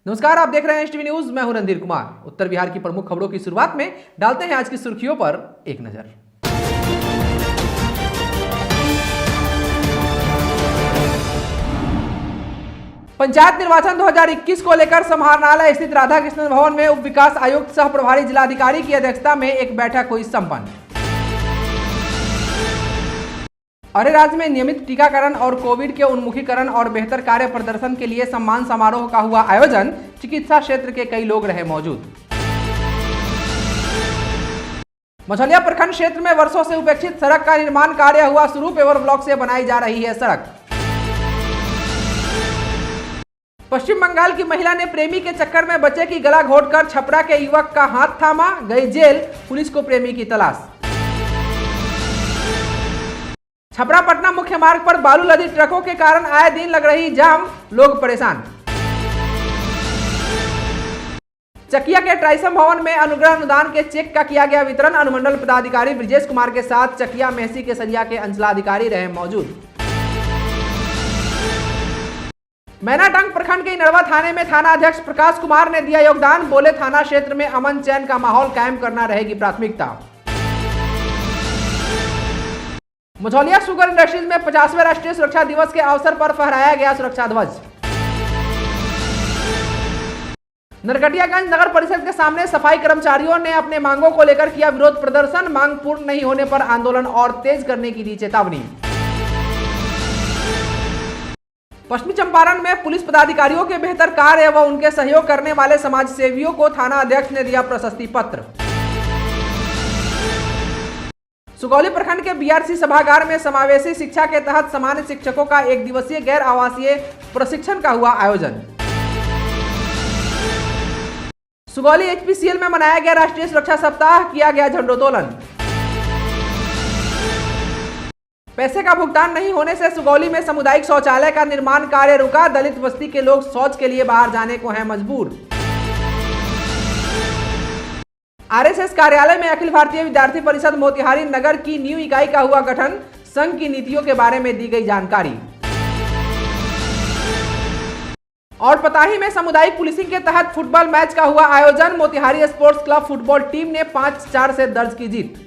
नमस्कार, आप देख रहे हैं एसटीवी न्यूज। मैं हूं रणधीर कुमार। उत्तर बिहार की प्रमुख खबरों की शुरुआत में डालते हैं आज की सुर्खियों पर एक नजर। पंचायत निर्वाचन 2021 को लेकर समाहरणालय स्थित राधा कृष्णन भवन में उप विकास आयुक्त सह प्रभारी जिलाधिकारी की अध्यक्षता में एक बैठक हुई संपन्न। अरे राज्य में नियमित टीकाकरण और कोविड के उन्मुखीकरण और बेहतर कार्य प्रदर्शन के लिए सम्मान समारोह का हुआ आयोजन। चिकित्सा क्षेत्र के कई लोग रहे मौजूद। मझौलिया प्रखंड क्षेत्र में वर्षों से उपेक्षित सड़क का निर्माण कार्य हुआ शुरू। पेवर ब्लॉक से बनाई जा रही है सड़क। पश्चिम बंगाल की महिला ने प्रेमी के चक्कर में बच्चे की गला घोंटकर छपरा के युवक का हाथ थामा, गई जेल। पुलिस को प्रेमी की तलाश। छपरा पटना मुख्य मार्ग पर बालू लदी ट्रकों के कारण आए दिन लग रही जाम, लोग परेशान। चकिया के ट्राइसम भवन में अनुग्रह अनुदान के चेक का किया गया वितरण। अनुमंडल पदाधिकारी ब्रिजेश कुमार के साथ चकिया मेहसी के सरिया के अंचलाधिकारी रहे मौजूद। मैनाटांग प्रखंड के इनरवा थाने में थाना अध्यक्ष प्रकाश कुमार ने दिया योगदान। बोले, थाना क्षेत्र में अमन चैन का माहौल कायम करना रहेगी प्राथमिकता। मझौलिया शुगर इंडस्ट्रीज में 50वें राष्ट्रीय सुरक्षा दिवस के अवसर पर फहराया गया सुरक्षा ध्वज। नरकटियागंज नगर परिषद के सामने सफाई कर्मचारियों ने अपने मांगों को लेकर किया विरोध प्रदर्शन। मांग पूर्ण नहीं होने पर आंदोलन और तेज करने की दी चेतावनी। पश्चिमी चंपारण में पुलिस पदाधिकारियों के बेहतर कार्य व उनके सहयोग करने वाले समाज सेवियों को थाना अध्यक्ष ने दिया प्रशस्ति पत्र। सुगौली प्रखंड के बीआरसी सभागार में समावेशी शिक्षा के तहत सामान्य शिक्षकों का एक दिवसीय गैर आवासीय प्रशिक्षण का हुआ आयोजन। सुगौली एचपीसीएल में मनाया गया राष्ट्रीय सुरक्षा सप्ताह, किया गया झंडोत्तोलन। पैसे का भुगतान नहीं होने से सुगौली में सामुदायिक शौचालय का निर्माण कार्य रुका। दलित बस्ती के लोग शौच के लिए बाहर जाने को हैं मजबूर। आरएसएस कार्यालय में अखिल भारतीय विद्यार्थी परिषद मोतिहारी नगर की न्यू इकाई का हुआ गठन। संघ की नीतियों के बारे में दी गई जानकारी। और पताही में सामुदायिक पुलिसिंग के तहत फुटबॉल मैच का हुआ आयोजन। Motihari sports club football team ने 5-4 से दर्ज की जीत।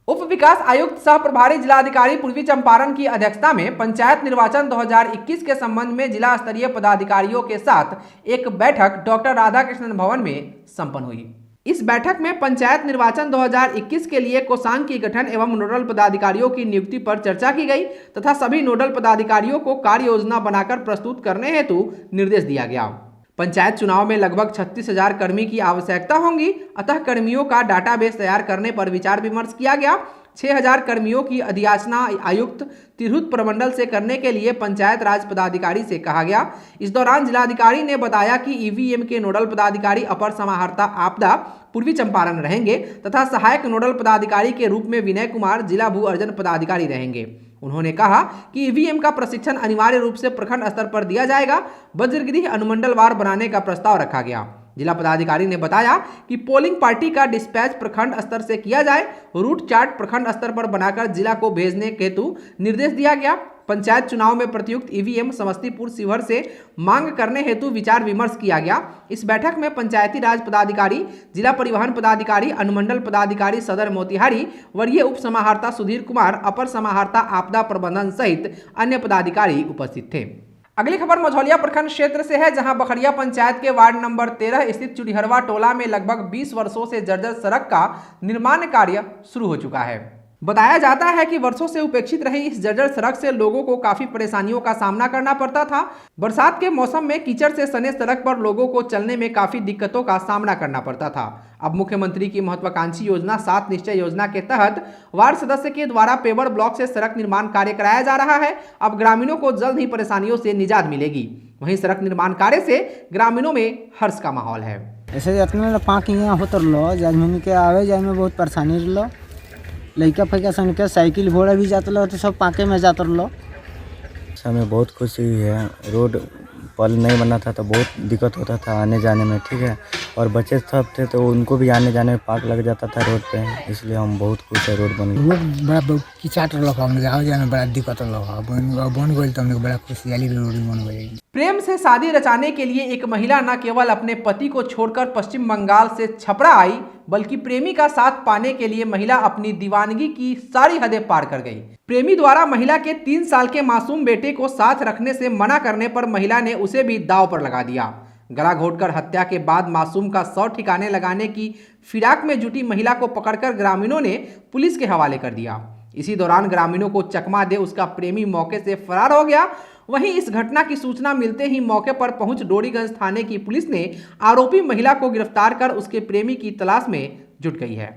उप विकास आयुक्त सह प्रभारी जिलाधिकारी पूर्वी चंपारण की अध्यक्षता में पंचायत निर्वाचन 2021 के संबंध में जिला स्तरीय पदाधिकारियों के साथ एक बैठक डॉक्टर राधाकृष्णन भवन में संपन्न हुई। इस बैठक में पंचायत निर्वाचन 2021 के लिए कोषांग की गठन एवं नोडल पदाधिकारियों की नियुक्ति पर चर्चा की गई तथा सभी नोडल पदाधिकारियों को कार्य योजना बनाकर प्रस्तुत करने हेतु निर्देश दिया गया। पंचायत चुनाव में लगभग 36,000 कर्मी की आवश्यकता होगी, अतः कर्मियों का डाटाबेस तैयार करने पर विचार विमर्श किया गया। 6,000 कर्मियों की अधियाचना आयुक्त तिरहुत प्रमंडल से करने के लिए पंचायत राज पदाधिकारी से कहा गया। इस दौरान जिलाधिकारी ने बताया कि ईवीएम के नोडल पदाधिकारी अपर समाहर्ता आपदा पूर्वी चंपारण रहेंगे तथा सहायक नोडल पदाधिकारी के रूप में विनय कुमार जिला भू अर्जन पदाधिकारी रहेंगे। उन्होंने कहा कि ईवीएम का प्रशिक्षण अनिवार्य रूप से प्रखंड स्तर पर दिया जाएगा। वज्रगृह अनुमंडलवार बनाने का प्रस्ताव रखा गया। जिला पदाधिकारी ने बताया कि पोलिंग पार्टी का डिस्पैच प्रखंड स्तर से किया जाए। रूट चार्ट प्रखंड स्तर पर बनाकर जिला को भेजने हेतु निर्देश दिया गया। पंचायत चुनाव में प्रयुक्त ईवीएम समस्तीपुर शिवहर से मांग करने हेतु विचार विमर्श किया गया। इस बैठक में पंचायती राज पदाधिकारी, जिला परिवहन पदाधिकारी, अनुमंडल पदाधिकारी सदर मोतिहारी, वरीय उप समाहर्ता सुधीर कुमार, अपर समाहर्ता आपदा प्रबंधन सहित अन्य पदाधिकारी उपस्थित थे। अगली खबर मझौलिया प्रखंड क्षेत्र से है, जहां बखरिया पंचायत के वार्ड नंबर 13 स्थित चुड़ीहरवा टोला में लगभग 20 वर्षों से जर्जर सड़क का निर्माण कार्य शुरू हो चुका है। बताया जाता है कि वर्षों से उपेक्षित रही इस जर्जर सड़क से लोगों को काफी परेशानियों का सामना करना पड़ता था। बरसात के मौसम में कीचड़ से सने सड़क पर लोगों को चलने में काफी दिक्कतों का सामना करना पड़ता था। अब मुख्यमंत्री की महत्वाकांक्षी योजना 7 निश्चय योजना के तहत वार्ड सदस्य के द्वारा पेवर ब्लॉक से सड़क निर्माण कार्य कराया जा रहा है। अब ग्रामीणों को जल्द ही परेशानियों से निजात मिलेगी। वहीं सड़क निर्माण कार्य से ग्रामीणों में हर्ष का माहौल है। ऐसे के आवे जाए में बहुत परेशानी रहो। लड़का फैका सन के साइकिल घोड़ा भी जात रहो तो सब पाके में जात रहो। हमें बहुत खुशी हुई है। रोड पल नहीं बना था तो बहुत दिक्कत होता था आने जाने में, ठीक है। और बच्चे सब थे तो उनको भी आने जाने में पार्क लग जाता था रोड पे, इसलिए हम बहुत खुश है रोड बन गई। रोड बड़ा किचाट रहा हमने आवे जाने में बड़ा दिक्कत रहा बन गई तो हमने बड़ा खुशहाली रोड बन गई। प्रेम से शादी रचाने के लिए एक महिला न केवल अपने पति को छोड़कर पश्चिम बंगाल से छपरा आई, बल्कि प्रेमी का साथ पाने के लिए महिला अपनी दीवानगी की सारी हदें पार कर गई। प्रेमी द्वारा महिला के 3 साल के मासूम बेटे को साथ रखने से मना करने पर महिला ने उसे भी दांव पर लगा दिया। गला घोटकर हत्या के बाद मासूम का शव ठिकाने लगाने की फिराक में जुटी महिला को पकड़कर ग्रामीणों ने पुलिस के हवाले कर दिया। इसी दौरान ग्रामीणों को चकमा दे उसका प्रेमी मौके से फरार हो गया। वहीं इस घटना की सूचना मिलते ही मौके पर पहुंच डोरीगंज थाने की पुलिस ने आरोपी महिला को गिरफ्तार कर उसके प्रेमी की तलाश में जुट गई है।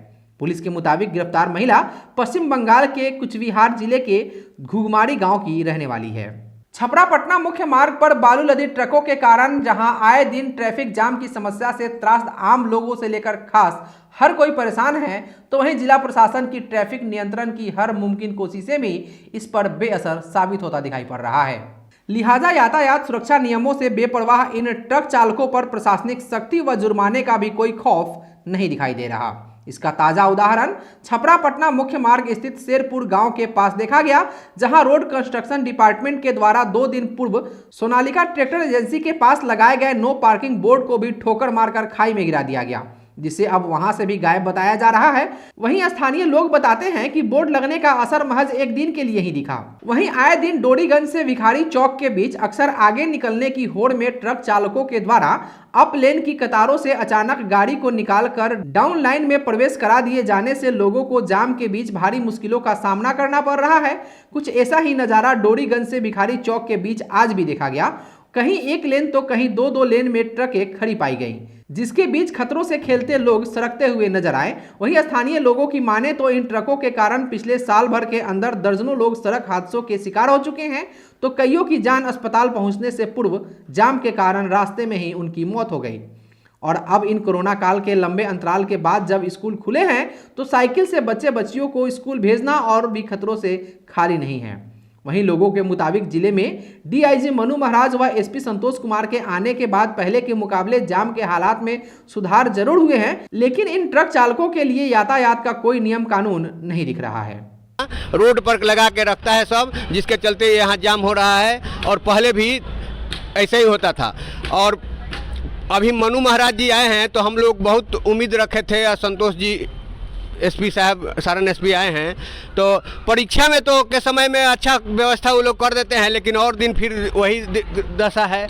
पुलिस के मुताबिक गिरफ्तार महिला पश्चिम बंगाल के कुचबिहार जिले के घुघमारी गांव की रहने वाली है। छपरा पटना मुख्य मार्ग पर बालू लदी ट्रकों के कारण जहां आए दिन ट्रैफिक जाम की समस्या से त्रस्त आम लोगों से लेकर खास हर कोई परेशान है, तो वहीं जिला प्रशासन की ट्रैफिक नियंत्रण की हर मुमकिन कोशिशें भी इस पर बेअसर साबित होता दिखाई पड़ रहा है। लिहाजा यातायात सुरक्षा नियमों से बेपरवाह इन ट्रक चालकों पर प्रशासनिक सख्ती व जुर्माने का भी कोई खौफ नहीं दिखाई दे रहा। इसका ताजा उदाहरण छपरा पटना मुख्य मार्ग स्थित शेरपुर गांव के पास देखा गया, जहां रोड कंस्ट्रक्शन डिपार्टमेंट के द्वारा 2 दिन पूर्व सोनालिका ट्रैक्टर एजेंसी के पास लगाए गए नो पार्किंग बोर्ड को भी ठोकर मारकर खाई में गिरा दिया गया, जिसे अब वहां से भी गायब बताया जा रहा है। वहीं स्थानीय लोग बताते हैं कि बोर्ड लगने का असर महज एक दिन के लिए ही दिखा। वहीं आए दिन डोरीगंज से भिखारी चौक के बीच अक्सर आगे निकलने की होड़ में ट्रक चालकों के द्वारा अप लेन की कतारों से अचानक गाड़ी को निकालकर डाउन लाइन में प्रवेश करा दिए जाने से लोगों को जाम के बीच भारी मुश्किलों का सामना करना पड़ रहा है। कुछ ऐसा ही नजारा डोरीगंज से भिखारी चौक के बीच आज भी देखा गया। कहीं एक लेन तो कहीं 2-2 लेन में ट्रकें खड़ी पाई गई, जिसके बीच खतरों से खेलते लोग सड़कते हुए नजर आए। वहीं स्थानीय लोगों की माने तो इन ट्रकों के कारण पिछले साल भर के अंदर दर्जनों लोग सड़क हादसों के शिकार हो चुके हैं, तो कईयों की जान अस्पताल पहुंचने से पूर्व जाम के कारण रास्ते में ही उनकी मौत हो गई। और अब इन कोरोना काल के लंबे अंतराल के बाद जब स्कूल खुले हैं, तो साइकिल से बच्चे बच्चियों को स्कूल भेजना और भी खतरों से खाली नहीं है। वहीं लोगों के मुताबिक जिले में डीआईजी मनु महाराज व एसपी संतोष कुमार के आने के बाद पहले के मुकाबले जाम के हालात में सुधार जरूर हुए हैं, लेकिन इन ट्रक चालकों के लिए यातायात का कोई नियम कानून नहीं दिख रहा है। रोड पर लगा के रखता है सब, जिसके चलते यहाँ जाम हो रहा है और पहले भी ऐसे ही होता था। और अभी मनु महाराज जी आए हैं तो हम लोग बहुत उम्मीद रखे थे, संतोष जी एसपी साहब सारण एसपी आए हैं तो परीक्षा में तो के समय में अच्छा व्यवस्था वो लोग कर देते हैं, लेकिन और दिन फिर वही दशा है।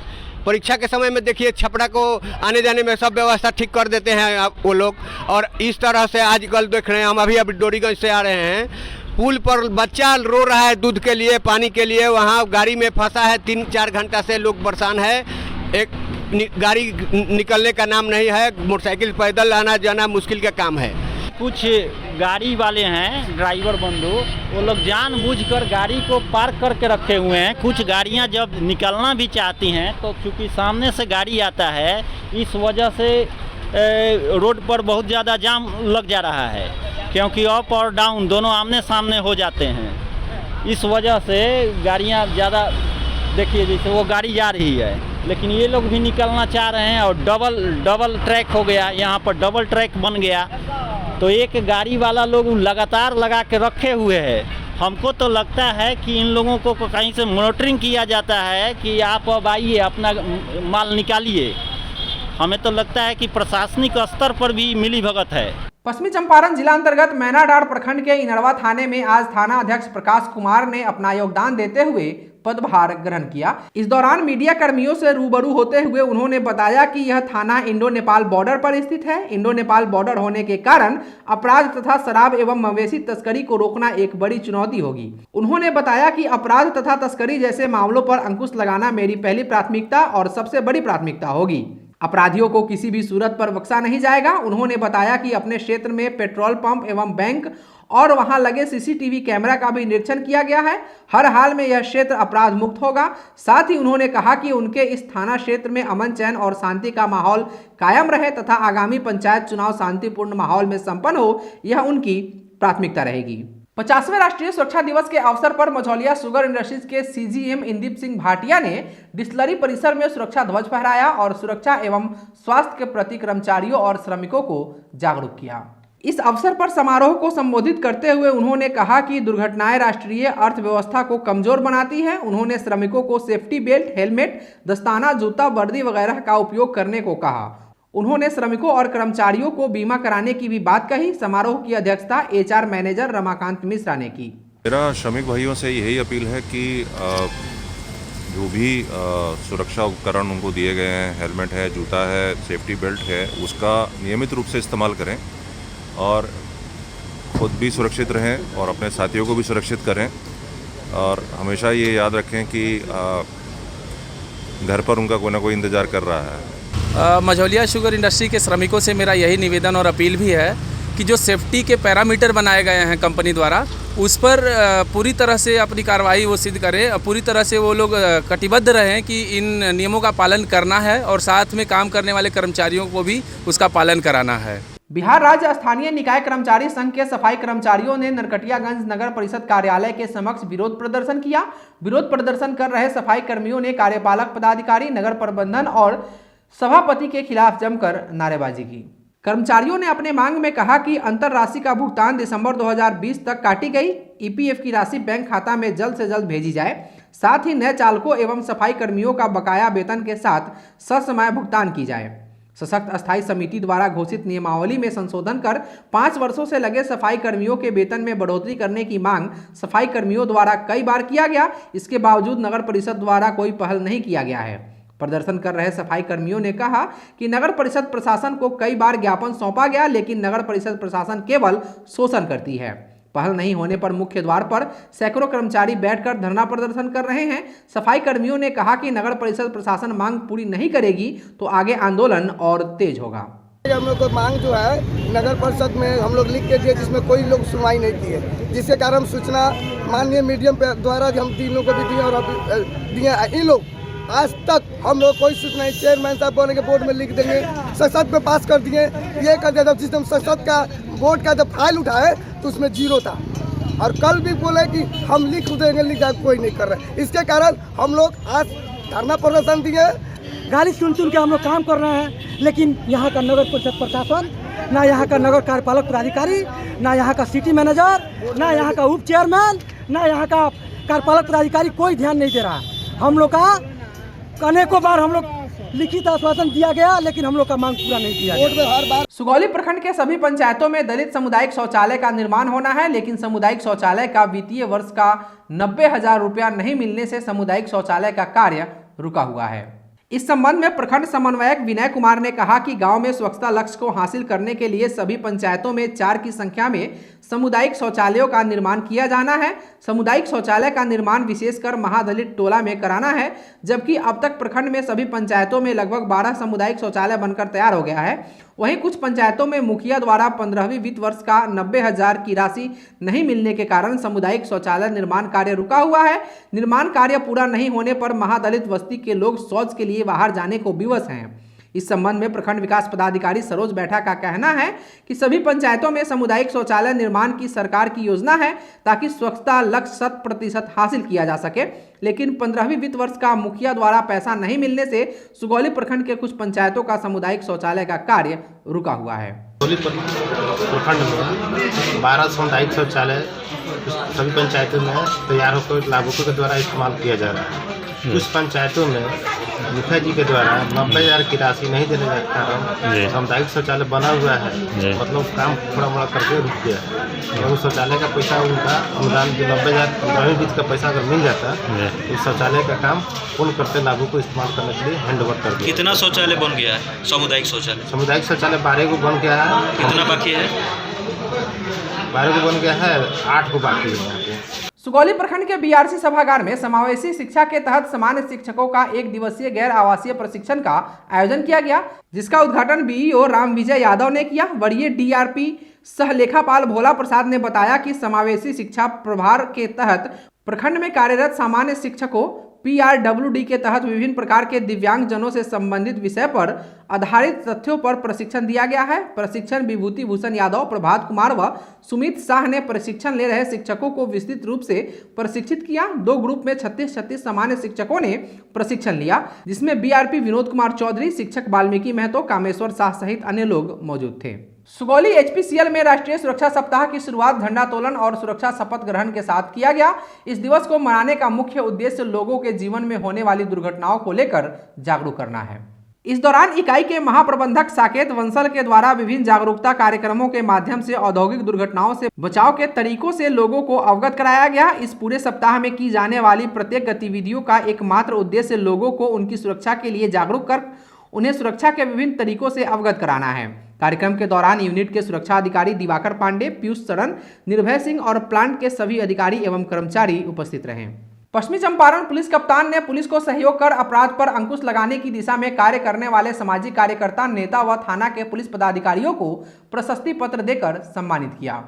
परीक्षा के समय में देखिए छपरा को आने जाने में सब व्यवस्था ठीक कर देते हैं वो लोग, और इस तरह से आजकल देख रहे हैं। हम अभी डोरीगंज से आ रहे हैं, पुल पर बच्चा रो रहा है दूध के लिए, पानी के लिए, वहाँ गाड़ी में फंसा है। 3-4 घंटा से लोग परेशान है। एक गाड़ी निकलने का नाम नहीं है, मोटरसाइकिल पैदल आना जाना मुश्किल का काम है। कुछ गाड़ी वाले हैं ड्राइवर बंधु, वो लोग जानबूझकर गाड़ी को पार्क करके रखे हुए हैं। कुछ गाड़ियां जब निकलना भी चाहती हैं तो चूँकि सामने से गाड़ी आता है, इस वजह से रोड पर बहुत ज़्यादा जाम लग जा रहा है, क्योंकि अप और डाउन दोनों आमने सामने हो जाते हैं। इस वजह से गाड़ियां ज़्यादा, देखिए जैसे वो गाड़ी जा रही है लेकिन ये लोग भी निकलना चाह रहे हैं, और डबल ट्रैक हो गया, यहाँ पर डबल ट्रैक बन गया। तो एक गाड़ी वाला लोग लगातार लगा के रखे हुए हैं। हमको तो लगता है कि इन लोगों को कहीं से मॉनिटरिंग किया जाता है कि आप अब आइए अपना माल निकालिए। हमें तो लगता है कि प्रशासनिक स्तर पर भी मिलीभगत है। पश्चिमी चंपारण जिला अंतर्गत मैनाडार प्रखंड के इनरवा थाने में आज थाना अध्यक्ष प्रकाश कुमार ने अपना योगदान देते हुए पदभार ग्रहण किया। इस दौरान मीडिया कर्मियों से रूबरू होते हुए उन्होंने बताया कि यह थाना इंडो नेपाल बॉर्डर पर स्थित है। इंडो नेपाल बॉर्डर होने के कारण अपराध तथा शराब एवं मवेशी तस्करी को रोकना एक बड़ी चुनौती होगी। उन्होंने बताया कि अपराध तथा तस्करी जैसे मामलों पर अंकुश लगाना मेरी पहली प्राथमिकता और सबसे बड़ी प्राथमिकता होगी। अपराधियों को किसी भी सूरत पर बख्शा नहीं जाएगा। उन्होंने बताया कि अपने क्षेत्र में पेट्रोल पंप एवं बैंक और वहां लगे सीसीटीवी कैमरा का भी निरीक्षण किया गया है। हर हाल में यह क्षेत्र अपराध मुक्त होगा। साथ ही उन्होंने कहा कि उनके इस थाना क्षेत्र में अमन चैन और शांति का माहौल कायम रहे तथा आगामी पंचायत चुनाव शांतिपूर्ण माहौल में संपन्न हो, यह उनकी प्राथमिकता रहेगी। 50वें राष्ट्रीय सुरक्षा दिवस के अवसर पर मझौलिया शुगर इंडस्ट्रीज के सीजीएम इंदीप सिंह भाटिया ने डिस्टिलरी परिसर में सुरक्षा ध्वज फहराया और सुरक्षा एवं स्वास्थ्य के प्रति कर्मचारियों और श्रमिकों को जागरूक किया। इस अवसर पर समारोह को संबोधित करते हुए उन्होंने कहा कि दुर्घटनाएं राष्ट्रीय अर्थव्यवस्था को कमजोर बनाती हैं। उन्होंने श्रमिकों को सेफ्टी बेल्ट, हेलमेट, दस्ताना, जूता, वर्दी वगैरह का उपयोग करने को कहा। उन्होंने श्रमिकों और कर्मचारियों को बीमा कराने की भी बात कही। समारोह की अध्यक्षता एचआर मैनेजर रमाकांत मिश्रा ने की। मेरा श्रमिक भाइयों से यही अपील है कि जो भी सुरक्षा उपकरण उनको दिए गए हैं, हेलमेट है, जूता है, सेफ्टी बेल्ट है, उसका नियमित रूप से इस्तेमाल करें और खुद भी सुरक्षित रहें और अपने साथियों को भी सुरक्षित करें। और हमेशा ये याद रखें कि घर पर उनका कोई ना कोई इंतज़ार कर रहा है। मझौलिया शुगर इंडस्ट्री के श्रमिकों से मेरा यही निवेदन और अपील भी है कि जो सेफ्टी के पैरामीटर बनाए गए हैं कंपनी द्वारा, उस पर पूरी तरह से अपनी कार्रवाई वो सिद्ध करें और पूरी तरह से वो लोग कटिबद्ध रहें कि इन नियमों का पालन करना है और साथ में काम करने वाले कर्मचारियों को भी उसका पालन कराना है। बिहार राज्य स्थानीय निकाय कर्मचारी संघ के सफाई कर्मचारियों ने नरकटियागंज नगर परिषद कार्यालय के समक्ष विरोध प्रदर्शन किया। विरोध प्रदर्शन कर रहे सफाई कर्मियों ने कार्यपालक पदाधिकारी, नगर प्रबंधन और सभापति के खिलाफ जमकर नारेबाजी की। कर्मचारियों ने अपने मांग में कहा कि अंतर राशि का भुगतान दिसंबर 2020 तक काटी गई ईपीएफ की राशि बैंक खाता में जल्द से जल्द भेजी जाए। साथ ही नए चालकों एवं सफाई कर्मियों का बकाया वेतन के साथ ससमय भुगतान की जाए। सशक्त अस्थायी समिति द्वारा घोषित नियमावली में संशोधन कर 5 वर्षों से लगे सफाई कर्मियों के वेतन में बढ़ोतरी करने की मांग सफाई कर्मियों द्वारा कई बार किया गया। इसके बावजूद नगर परिषद द्वारा कोई पहल नहीं किया गया है। प्रदर्शन कर रहे सफाई कर्मियों ने कहा कि नगर परिषद प्रशासन को कई बार ज्ञापन सौंपा गया, लेकिन नगर परिषद प्रशासन केवल शोषण करती है। पहल नहीं होने पर मुख्य द्वार पर सैकड़ों कर्मचारी बैठकर धरना प्रदर्शन कर रहे हैं। सफाई कर्मियों ने कहा कि नगर परिषद प्रशासन मांग पूरी नहीं करेगी तो आगे आंदोलन और तेज होगा। हम लोग को मांग जो है नगर परिषद में हम लोग लिख के दिए, जिसमें कोई लोग सुनवाई नहीं की है, जिसके कारण सूचना माननीय मीडियम पे द्वारा हम तीनों को भी दिए और दिए। इन लोग आज तक हम लोग कोई सूचना नहीं। चेयरमैन साहब बोले के बोर्ड में लिख देंगे, संसद में पास कर दिए, ये कर दिया। जब सिस्टम संसद का बोर्ड का जब फाइल उठाए तो उसमें 0 था और कल भी बोले कि हम लिख देंगे, लिखा कोई नहीं कर रहे। इसके कारण हम लोग आज धरना प्रदर्शन दिए। गाली सुन के हम लोग काम कर रहे हैं, लेकिन यहाँ का नगर परिषद प्रशासन, ना यहाँ का नगर कार्यपालक पदाधिकारी, ना यहाँ का सिटी मैनेजर, ना यहाँ का उप चेयरमैन, ना यहाँ का कार्यपालक पदाधिकारी कोई ध्यान नहीं दे रहा। हम लोग का अनेकों बार हम लोग लिखित आश्वासन दिया गया, लेकिन हम लोग का मांग पूरा नहीं किया गया। सुगौली प्रखंड के सभी पंचायतों में दलित सामुदायिक शौचालय का निर्माण होना है, लेकिन सामुदायिक शौचालय का वित्तीय वर्ष का 90,000 रुपया नहीं मिलने से सामुदायिक शौचालय का कार्य रुका हुआ है। इस संबंध में प्रखंड समन्वयक विनय कुमार ने कहा कि गांव में स्वच्छता लक्ष्य को हासिल करने के लिए सभी पंचायतों में 4 की संख्या में सामुदायिक शौचालयों का निर्माण किया जाना है। सामुदायिक शौचालय का निर्माण विशेषकर महादलित टोला में कराना है, जबकि अब तक प्रखंड में सभी पंचायतों में लगभग 12 सामुदायिक शौचालय बनकर तैयार हो गया है। वहीं कुछ पंचायतों में मुखिया द्वारा 15वीं वित्त वर्ष का 90,000 की राशि नहीं मिलने के कारण सामुदायिक शौचालय निर्माण कार्य रुका हुआ है। निर्माण कार्य पूरा नहीं होने पर महादलित बस्ती के लोग शौच के लिए बाहर जाने को विवश हैं। इस संबंध में प्रखंड विकास पदाधिकारी सरोज बैठा का कहना है कि सभी पंचायतों में सामुदायिक शौचालय निर्माण की सरकार की योजना है ताकि स्वच्छता लक्ष्य 100% हासिल किया जा सके, लेकिन 15वीं वित्त वर्ष का मुखिया द्वारा पैसा नहीं मिलने से सुगौली प्रखंड के कुछ पंचायतों का सामुदायिक शौचालय का कार्य रुका हुआ है। सुगौली प्रखंड में 12 सामुदायिक शौचालय सभी पंचायतों में तैयार होकर लाभुकों के द्वारा इस्तेमाल किया जा रहा है। कुछ पंचायतों में मुखिया जी के द्वारा 90,000 की राशि नहीं देने के कारण सामुदायिक शौचालय बना हुआ है, मतलब काम थोड़ा मोड़ा करके रुक गया है। और शौचालय का पैसा उनका अनुदान जो 90,000 15वीं वित्त का पैसा अगर मिल जाता तो शौचालय का काम पूर्ण करते लाभों को इस्तेमाल करने के लिए हैंड ओवर कर दिया। कितना शौचालय बन गया है? सामुदायिक शौचालय 12 को बन गया है। कितना बाकी है? 12 को बन गया है, 8 को बाकी है। सुगौली प्रखंड के बीआरसी सभागार में समावेशी शिक्षा के तहत सामान्य शिक्षकों का 1 दिवसीय गैर आवासीय प्रशिक्षण का आयोजन किया गया, जिसका उद्घाटन बीईओ राम विजय यादव ने किया। वरीय डीआरपी सह लेखापाल भोला प्रसाद ने बताया कि समावेशी शिक्षा प्रभार के तहत प्रखंड में कार्यरत सामान्य शिक्षकों PRWD के तहत विभिन्न प्रकार के दिव्यांगजनों से संबंधित विषय पर आधारित तथ्यों पर प्रशिक्षण दिया गया है। प्रशिक्षण विभूति भूषण यादव, प्रभात कुमार व सुमित शाह ने प्रशिक्षण ले रहे शिक्षकों को विस्तृत रूप से प्रशिक्षित किया। 2 ग्रुप में 36 सामान्य शिक्षकों ने प्रशिक्षण लिया, जिसमें BRP विनोद कुमार चौधरी, शिक्षक वाल्मीकि महतो, कामेश्वर शाह सहित अन्य लोग मौजूद थे। सुगौली HPCL में राष्ट्रीय सुरक्षा सप्ताह की शुरुआत झंडोत्तोलन और सुरक्षा शपथ ग्रहण के साथ किया गया। इस दिवस को मनाने का मुख्य उद्देश्य लोगों के जीवन में होने वाली दुर्घटनाओं को लेकर जागरूक करना है। इस दौरान इकाई के महाप्रबंधक साकेत वंसल के द्वारा विभिन्न जागरूकता कार्यक्रमों के माध्यम से औद्योगिक दुर्घटनाओं से बचाव के तरीकों से लोगों को अवगत कराया गया। इस पूरे सप्ताह में की जाने वाली प्रत्येक गतिविधियों का एकमात्र उद्देश्य लोगों को उनकी सुरक्षा के लिए जागरूक कर उन्हें सुरक्षा के विभिन्न तरीकों से अवगत कराना है। कार्यक्रम के दौरान यूनिट के सुरक्षा अधिकारी दिवाकर पांडे, पीयूष सरन, निर्भय सिंह और प्लांट के सभी अधिकारी एवं कर्मचारी उपस्थित रहे। पश्चिमी चंपारण पुलिस कप्तान ने पुलिस को सहयोग कर अपराध पर अंकुश लगाने की दिशा में कार्य करने वाले सामाजिक कार्यकर्ता, नेता व थाना के पुलिस पदाधिकारियों को प्रशस्ति पत्र देकर सम्मानित किया।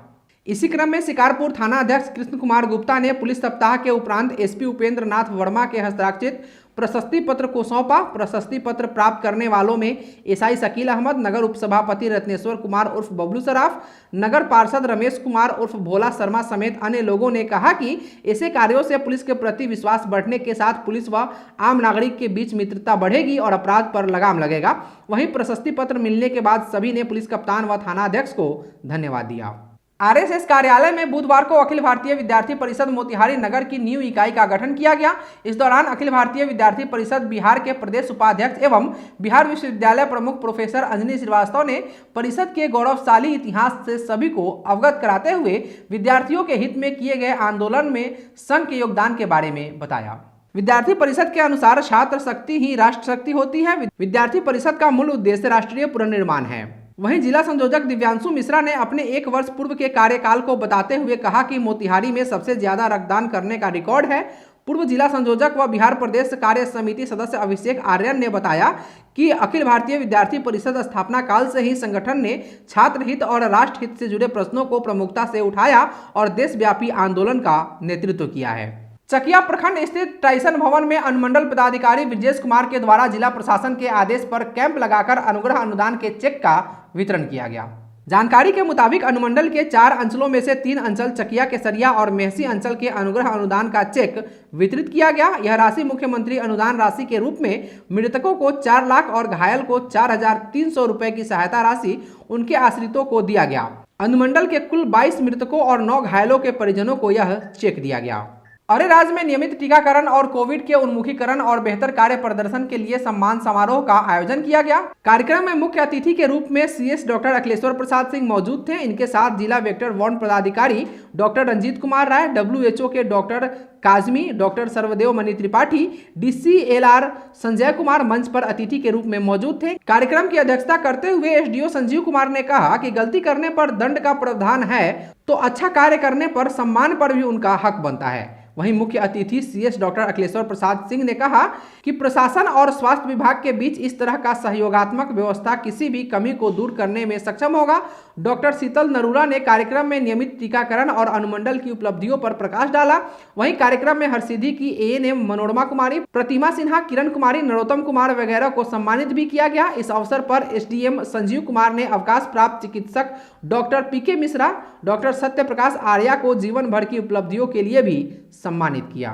इसी क्रम में शिकारपुर थाना अध्यक्ष कृष्ण कुमार गुप्ता ने पुलिस सप्ताह के उपरांत SP उपेंद्र नाथ वर्मा के हस्ताक्षरित प्रशस्ति पत्र को सौंपा। प्रशस्ति पत्र प्राप्त करने वालों में SI शकील अहमद, नगर उपसभापति रत्नेश्वर कुमार उर्फ बबलू सराफ, नगर पार्षद रमेश कुमार उर्फ भोला शर्मा समेत अन्य लोगों ने कहा कि ऐसे कार्यों से पुलिस के प्रति विश्वास बढ़ने के साथ पुलिस व आम नागरिक के बीच मित्रता बढ़ेगी और अपराध पर लगाम लगेगा। वहीं प्रशस्ति पत्र मिलने के बाद सभी ने पुलिस कप्तान व थानाध्यक्ष को धन्यवाद दिया। RSS कार्यालय में बुधवार को अखिल भारतीय विद्यार्थी परिषद मोतिहारी नगर की न्यू इकाई का गठन किया गया। इस दौरान अखिल भारतीय विद्यार्थी परिषद बिहार के प्रदेश उपाध्यक्ष एवं बिहार विश्वविद्यालय प्रमुख प्रोफेसर अंजनी श्रीवास्तव ने परिषद के गौरवशाली इतिहास से सभी को अवगत कराते हुए विद्यार्थियों के हित में किए गए आंदोलन में संघ के योगदान के बारे में बताया। विद्यार्थी परिषद के अनुसार छात्र शक्ति ही राष्ट्र शक्ति होती है। विद्यार्थी परिषद का मूल उद्देश्य राष्ट्रीय पुनर्निर्माण है। वहीं जिला संयोजक दिव्यांशु मिश्रा ने अपने 1 वर्ष पूर्व के कार्यकाल को बताते हुए कहा कि मोतिहारी में सबसे ज्यादा रक्तदान करने का रिकॉर्ड है। पूर्व जिला संयोजक व बिहार प्रदेश कार्य समिति सदस्य अभिषेक आर्यन ने बताया कि अखिल भारतीय विद्यार्थी परिषद स्थापना काल से ही संगठन ने छात्र हित और राष्ट्र हित से जुड़े प्रश्नों को प्रमुखता से उठाया और देशव्यापी आंदोलन का नेतृत्व किया है। चकिया प्रखंड स्थित टाइसन भवन में अनुमंडल पदाधिकारी ब्रजेश कुमार के द्वारा जिला प्रशासन के आदेश पर कैंप लगाकर अनुग्रह अनुदान के चेक का वितरण किया गया। जानकारी के मुताबिक अनुमंडल के 4 अंचलों में से 3 अंचल चकिया, केसरिया और मेहसी अंचल के अनुग्रह अनुदान का चेक वितरित किया गया। यह राशि मुख्यमंत्री अनुदान राशि के रूप में मृतकों को 4 लाख और घायल को 4,300 रुपए की सहायता राशि उनके आश्रितों को दिया गया। अनुमंडल के कुल 22 मृतकों और 9 घायलों के परिजनों को यह चेक दिया गया। अरे राज्य में नियमित टीकाकरण और कोविड के उन्मुखीकरण और बेहतर कार्य प्रदर्शन के लिए सम्मान समारोह का आयोजन किया गया। कार्यक्रम में मुख्य अतिथि के रूप में CS डॉक्टर अखिलेश्वर प्रसाद सिंह मौजूद थे। इनके साथ जिला वेक्टर वार्ड पदाधिकारी डॉक्टर रंजीत कुमार राय, WHO के doctor Kazmi, doctor Sarvdev Mani Tripathi, DCLR Sanjay Kumar मंच पर अतिथि के रूप में मौजूद थे। कार्यक्रम की अध्यक्षता करते हुए SDO संजीव कुमार ने कहा कि गलती करने पर दंड का प्रावधान है तो अच्छा कार्य करने पर सम्मान पर भी उनका हक बनता है। वहीं मुख्य अतिथि CS डॉक्टर अखिलेश्वर प्रसाद सिंह ने कहा कि प्रशासन और स्वास्थ्य विभाग के बीच इस तरह का सहयोगात्मक व्यवस्था किसी भी कमी को दूर करने में सक्षम होगा। डॉक्टर शीतल नरूरा ने कार्यक्रम में नियमित टीकाकरण और अनुमंडल की उपलब्धियों पर प्रकाश डाला। वहीं कार्यक्रम में हरसिद्धि की ANM मनोरमा कुमारी, प्रतिमा सिन्हा, किरण कुमारी, नरोत्तम कुमार वगैरह को सम्मानित भी किया गया। इस अवसर पर SDM संजीव कुमार ने अवकाश प्राप्त चिकित्सक doctor PK Mishra, doctor Satya Prakash Arya को जीवन भर की उपलब्धियों के लिए भी सम्मानित किया।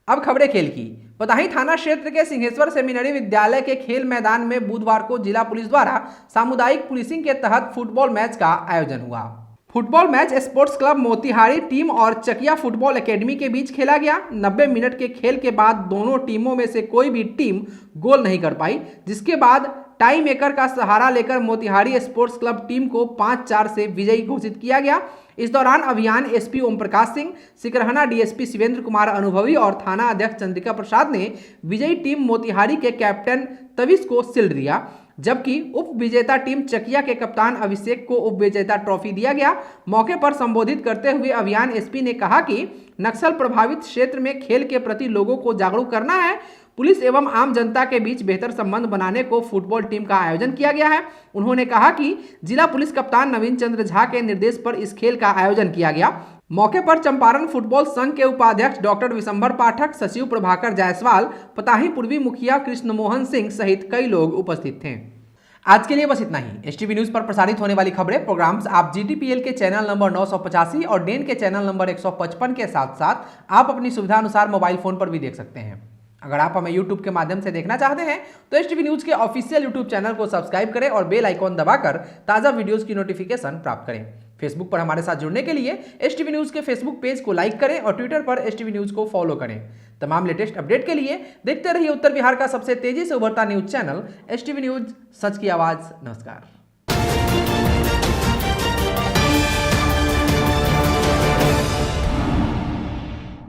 अब खबरें खेल की। पताही थाना क्षेत्र के सिंहेश्वर सेमिनरी विद्यालय के खेल मैदान में बुधवार को जिला पुलिस द्वारा सामुदायिक पुलिसिंग के तहत फुटबॉल मैच का आयोजन हुआ। Football match sports club Motihari team और चकिया फुटबॉल एकेडमी के बीच खेला गया। 90 मिनट के खेल के बाद दोनों टीमों में से कोई भी टीम गोल नहीं कर पाई, जिसके बाद टाई मेकर का सहारा लेकर मोतिहारी स्पोर्ट्स क्लब टीम को 5-4 से विजयी घोषित किया गया। इस दौरान अभियान SP ओम प्रकाश सिंह, सिकरहना DSP शिवेंद्र कुमार अनुभवी और थाना अध्यक्ष चंद्रिका प्रसाद ने विजयी टीम मोतिहारी के कैप्टन तविश को शील्ड दिया, जबकि उप विजेता टीम चकिया के कप्तान अभिषेक को उप विजेता ट्रॉफी दिया गया। मौके पर संबोधित करते हुए अभियान SP ने कहा कि नक्सल प्रभावित क्षेत्र में खेल के प्रति लोगों को जागरूक करना है। पुलिस एवं आम जनता के बीच बेहतर संबंध बनाने को फुटबॉल टीम का आयोजन किया गया है। उन्होंने कहा कि जिला पुलिस कप्तान नवीन चंद्र झा के निर्देश पर इस खेल का आयोजन किया गया। मौके पर चंपारण फुटबॉल संघ के उपाध्यक्ष डॉक्टर विशंबर पाठक, सचिव प्रभाकर जायसवाल, पताही पूर्वी मुखिया कृष्ण मोहन सिंह सहित कई लोग उपस्थित थे। आज के लिए बस इतना ही। एसटीवी न्यूज पर प्रसारित होने वाली खबरें, प्रोग्राम्स आप GTPL के चैनल नंबर 985 और डेन के चैनल नंबर 155 के साथ साथ आप अपनी सुविधा अनुसार मोबाइल फोन पर भी देख सकते हैं। अगर आप हमें YouTube के माध्यम से देखना चाहते हैं तो एसटीवी न्यूज के ऑफिशियल YouTube चैनल को सब्सक्राइब करें और बेल आइकॉन दबाकर ताज़ा वीडियोस की नोटिफिकेशन प्राप्त करें। फेसबुक पर हमारे साथ जुड़ने के लिए एसटीवी न्यूज के फेसबुक पेज को लाइक करें और ट्विटर पर एसटीवी न्यूज को फॉलो करें। तमाम लेटेस्ट अपडेट के लिए देखते रहिए उत्तर बिहार का सबसे तेजी से उभरता न्यूज चैनल एसटीवी न्यूज, सच की आवाज। नमस्कार।